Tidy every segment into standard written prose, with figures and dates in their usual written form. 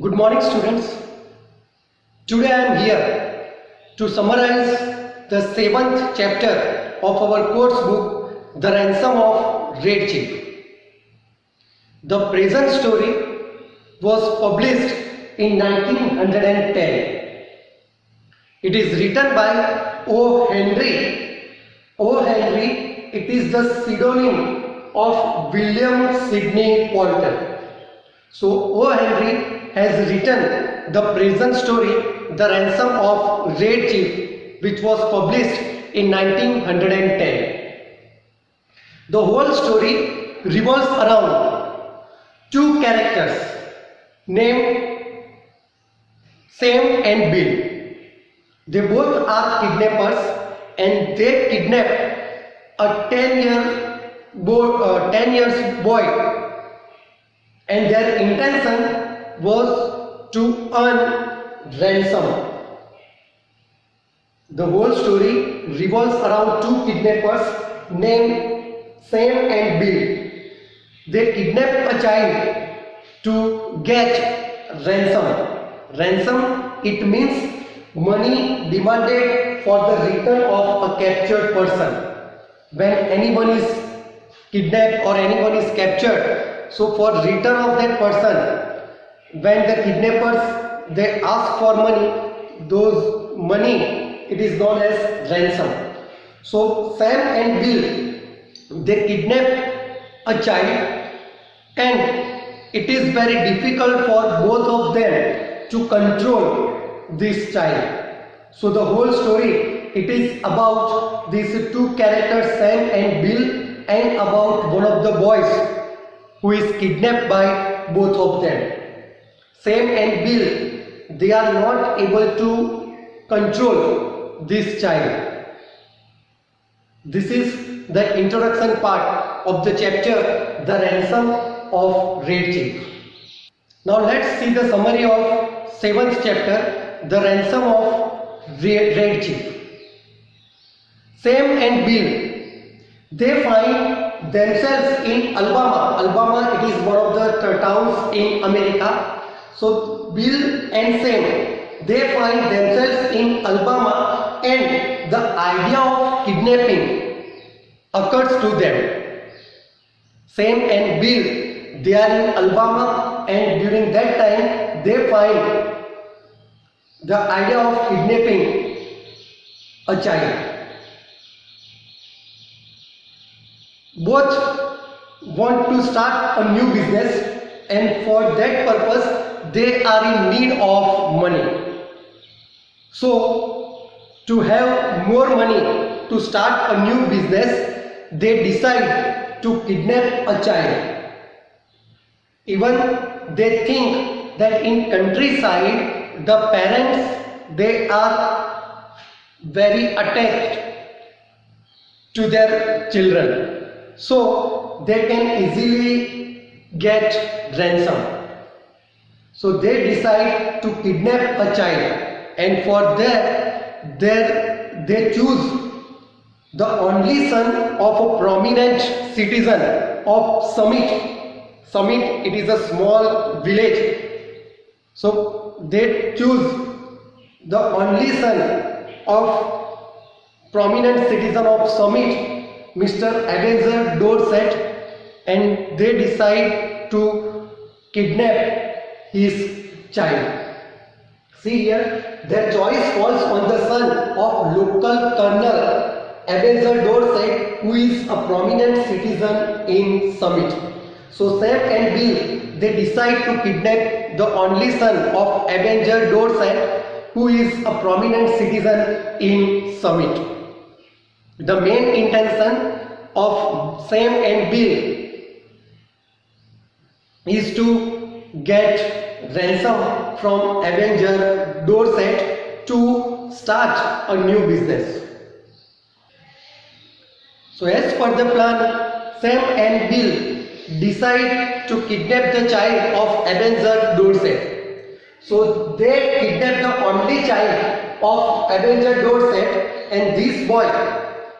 Good morning, students. Today I am here to summarize the 7th chapter of our course book, The Ransom of Red Chief. The present story was published in 1910. It is written by O. Henry. O. Henry, it is the pseudonym of William Sidney Walton. So O. Henry has written the present story, The Ransom of Red Chief, which was published in 1910. The whole story revolves around two characters named Sam and Bill. They both are kidnappers and they kidnap a 10 years boy, and their intention was to earn ransom. The whole story revolves around two kidnappers named Sam and Bill. They kidnap a child to get ransom. Ransom, it means money demanded for the return of a captured person. When anyone is kidnapped or anyone is captured, so for return of that person, when the kidnappers they ask for money, those money it is known as ransom. So Sam and Bill, they kidnap a child, and it is very difficult for both of them to control this child. So the whole story, it is about these two characters, Sam and Bill, and about one of the boys who is kidnapped by both of them. Sam and Bill, they are not able to control this child. This is the introduction part of the chapter, The Ransom of Red Chief. Now let's see the summary of 7th chapter, The Ransom of Red Chief. Sam and Bill, they find themselves in Alabama. Alabama, it is one of the towns in America. So Bill and Sam, they find themselves in Alabama, and the idea of kidnapping occurs to them. Sam and Bill, they are in Alabama, and during that time they find the idea of kidnapping a child. Both want to start a new business, and for that purpose they are in need of money. So to have more money to start a new business, they decide to kidnap a child. Even they think that in countryside the parents, they are very attached to their children, so they can easily get ransom. So they decide to kidnap a child, and for that they choose the only son of a prominent citizen of Summit. Summit, it is a small village. So they choose the only son of prominent citizen of Summit, Mr. Ebenezer Dorset, and they decide to kidnap his child. See here, their choice falls on the son of local colonel Ebenezer Dorset, who is a prominent citizen in Summit. So Sam and Bill, they decide to kidnap the only son of Ebenezer Dorset, who is a prominent citizen in Summit. The main intention of Sam and Bill is to get ransom from Ebenezer Dorset to start a new business. So as per the plan, Sam and Bill decide to kidnap the child of Ebenezer Dorset. So they kidnap the only child of Ebenezer Dorset, and this boy,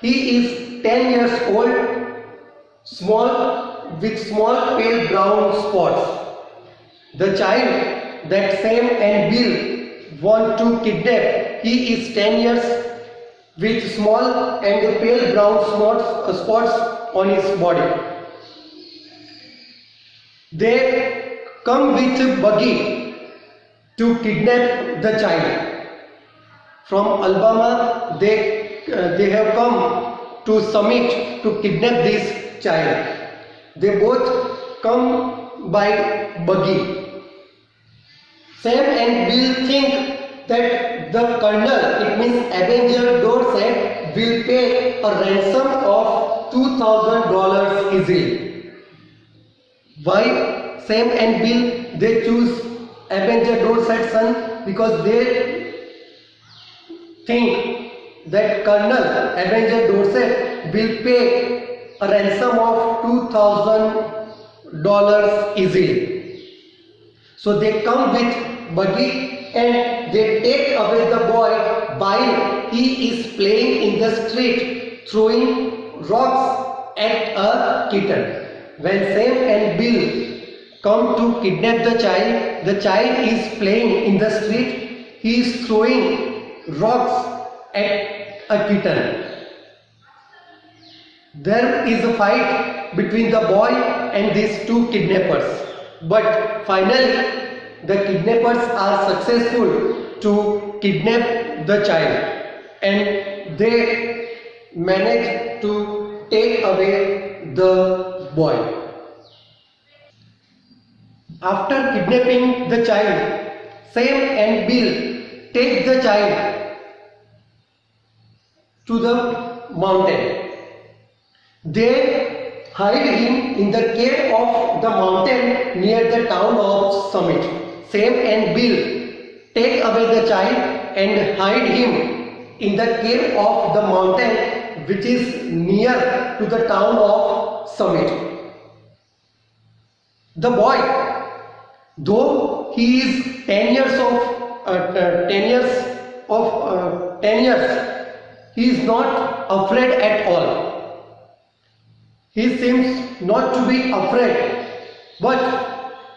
he is 10 years old, small, with small pale brown spots. The child that Sam and Bill want to kidnap. He is 10 years with small and pale brown spots on his body. They come with buggy to kidnap the child. From Alabama, they have come to Summit to kidnap this child. They both come by buggy. Sam and Bill think that the colonel, it means Avenger Dorset, will pay a ransom of $2,000 easily. Why Sam and Bill they choose Avenger Dorset's son? Because they think that Colonel Avenger Dorset will pay a ransom of $2,000 easily. So they come with buggy and they take away the boy while he is playing in the street, throwing rocks at a kitten. When Sam and Bill come to kidnap the child is playing in the street, he is throwing rocks at a kitten. There is a fight between the boy and these two kidnappers. But finally, the kidnappers are successful to kidnap the child and they manage to take away the boy. After kidnapping the child, Sam and Bill take the child to the mountain. They hide him in the cave of the mountain near the town of Summit. Sam and Bill take away the child and hide him in the cave of the mountain which is near to the town of Summit. The boy, though he is 10 years, he is not afraid at all. He seems not to be afraid, but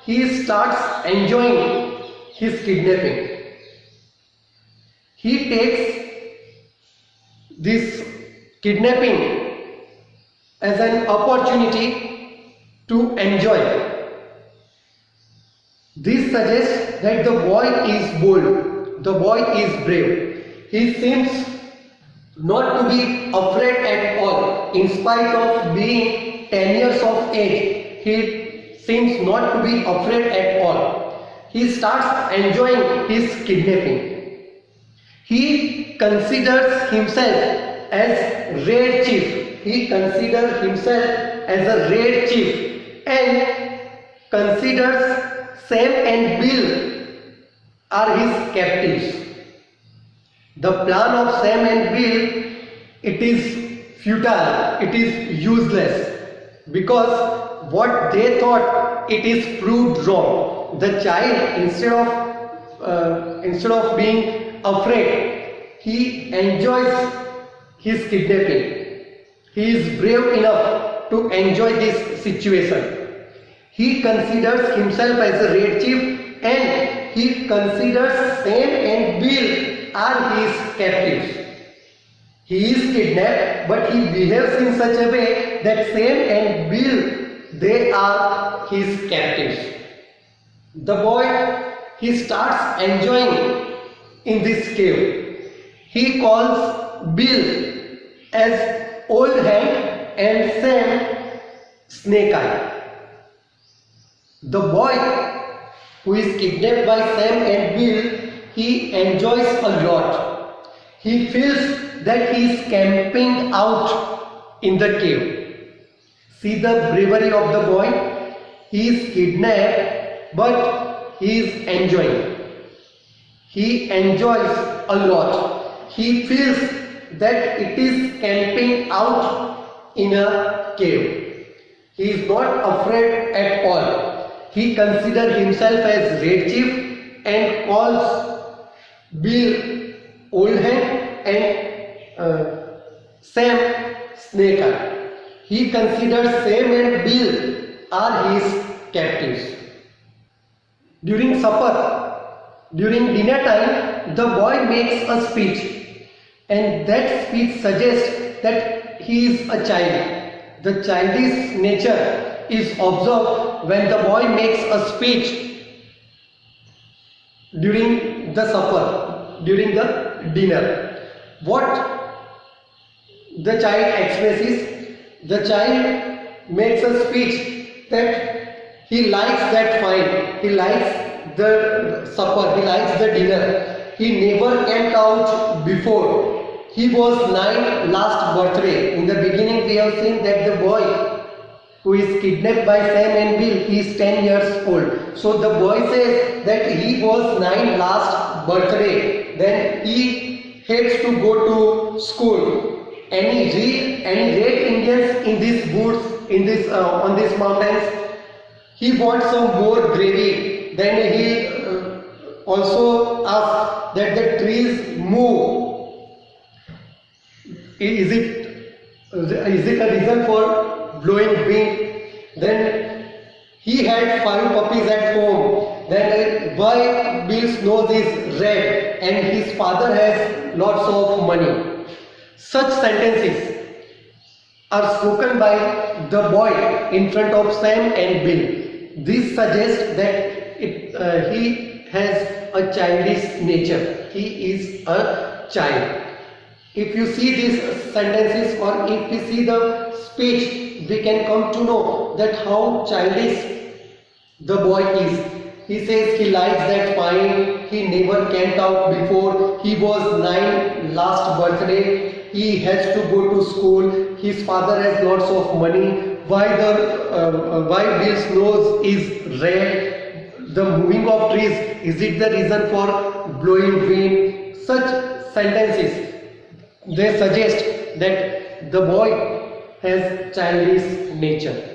he starts enjoying his kidnapping. He takes this kidnapping as an opportunity to enjoy. This suggests that the boy is bold, the boy is brave. He seems not to be afraid at all. In spite of being 10 years of age, he seems not to be afraid at all. He starts enjoying his kidnapping. He considers himself as Red Chief. He considers himself as a Red Chief and considers Sam and Bill are his captives. The plan of Sam and Bill, it is futile, it is useless, because what they thought, it is proved wrong. The child, instead of being afraid, he enjoys his kidnapping. He is brave enough to enjoy this situation. He considers himself as a Red Chief and he considers Sam and Bill are his captives. He is kidnapped, but he behaves in such a way that Sam and Bill, they are his captives. The boy, he starts enjoying in this cave. He calls Bill as Old Hand and Sam Snake Eye. The boy who is kidnapped by Sam and Bill, he enjoys a lot. He feels that he is camping out in the cave. See the bravery of the boy. He is kidnapped, but he is enjoying. He enjoys a lot. He feels that it is camping out in a cave. He is not afraid at all. He considers himself as Red Chief and calls Bill Old Hand and Sam Snake Eye. He considers Sam and Bill are his captives. During supper, during dinner time, the boy makes a speech, and that speech suggests that he is a child. The childish nature is observed when the boy makes a speech during the supper, during the dinner. What the child expresses, the child makes a speech that he likes that find, he likes the supper, he likes the dinner. He never went out before. He was 9 last birthday. In the beginning we have seen that the boy who is kidnapped by Sam and Bill, he is 10 years old. So the boy says that he was 9 last birthday. Then he hates to go to school. Any red Indians in these woods, in this on these mountains, he wants some more gravy. Then he also asks that the trees move. Is it a reason for blowing wind? Then he had 5 puppies at home. Then why Bill's nose is red and his father has lots of money. Such sentences are spoken by the boy in front of Sam and Bill. This suggests that he has a childish nature. He is a child. If you see these sentences or if we see the speech, we can come to know that how childish the boy is. He says he likes that fine, he never went out before, he was 9 last birthday, he has to go to school, his father has lots of money, why Bill's nose is red, the moving of trees, is it the reason for blowing wind? Such sentences, they suggest that the boy has childish nature.